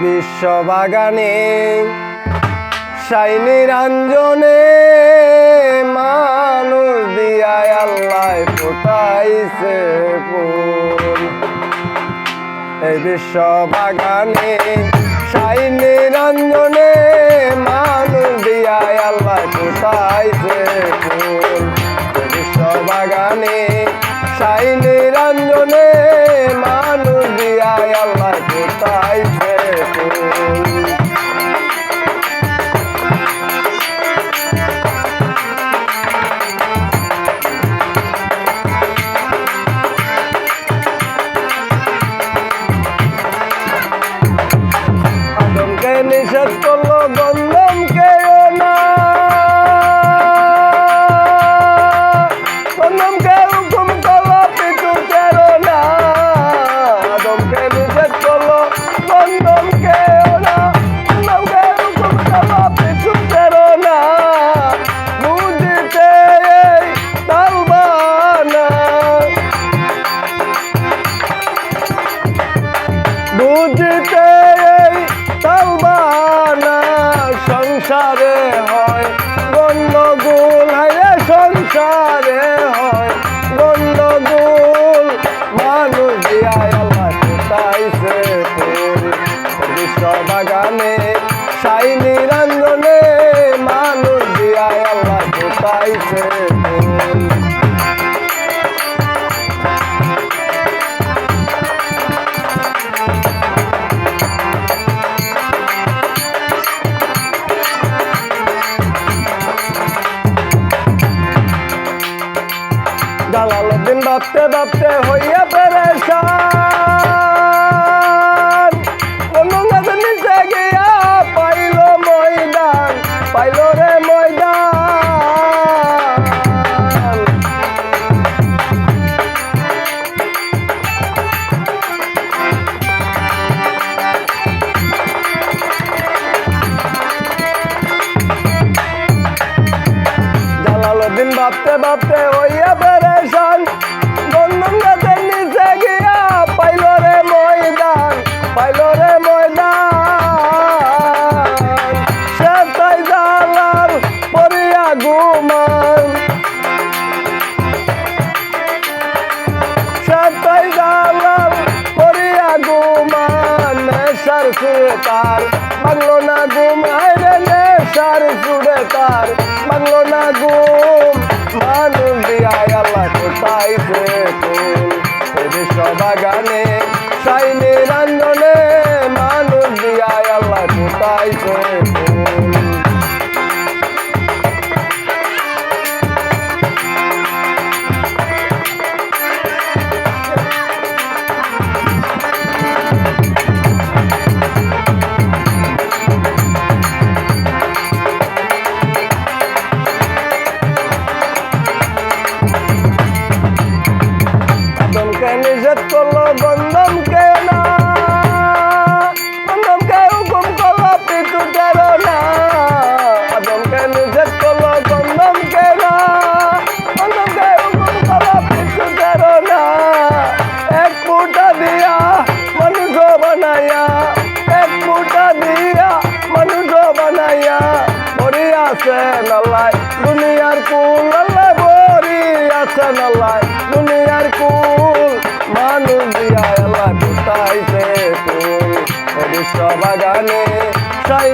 বিশ্ববাগানে সাই নিরঞ্জনে মানুষ দিয়া আল্লাহ ফোটাইছে ফুল। এই বিশ্ববাগানে সাই নিরঞ্জনে মানুষ দিয়া আল্লাহ ফোটাইছে ফুল। বিশ্ববাগানে সাই নিরঞ্জনে মানুষ দিয়া আল্লাহ ফোটাইছে ফুল। আদমকে নিষেধ করলো গন্ধম কেও না, গন্ধমকে হুকুম করলো পিছু তেরো না। আদমকে নিষেধ করলো গন্ধম কেও না, গন্ধমকে হুকুম করলো পিছু তেরো না। বুঝিতে পারবা না, বুঝিতে পারবানা। সংসারে হয় গন্ডগোল, হায় সংসারে হয় গন্ডগোল। মানুষ দিয়া আল্লাহ ফোটাইছে ফুল। বিশ্ববাগানে সাই নিরঞ্জনে মানুষ দিয়া আল্লাহ ফোটাইছে ফুল। জালালউদ্দিন ভাবতে ভাবতে হইয়া পেরেশান, কোন গাছের নিচে গিয়া পাইল ময়দান, পাইল রে ময়দান। জালালউদ্দিন ভাবতে ভাবতে হইয়া পেরেশান, গন্ধম গাছের নিচে গিয়া পাইল রে ময়দান, পাইল রে ময়দান। সে তাই জালাল পড়িয়া ঘুমান, সে তাই জালাল পড়িয়া ঘুমান। নেশার সুরে তার বাংলো না ঘুম, আইরে নেশার সুরে তার বাংলো না ঘুম। মানুষ দিয়া আল্লাহ ফোটাইছে ফুল। বিশ্ববাগানে সাই নিরঞ্জনে মানুষ দিয়া আল্লাহ ফোটাইছে ফুল। আদমকে নিষেধ করলো গন্ধম কেও না, গন্ধমকে হুকুম করলো পিছু তেরো না। আদমকে নিষেধ করলো গন্ধম কেও না, গন্ধমকে হুকুম করলো পিছু তেরো না। এক ফুটা দিয়া মানুষ বানাইয়া, এক ফুটা দিয়া মানুষ বানাইয়া বড়িয়াছেন আল্লাহ দুনিয়ার কুল। আল্লাহ বড়িয়াছেন আল্লাহ দুনিয়ার কুল। মানুষ দিয়া আল্লাহ ফোটাইছে ফুল। বিশ্ববাগানে সাই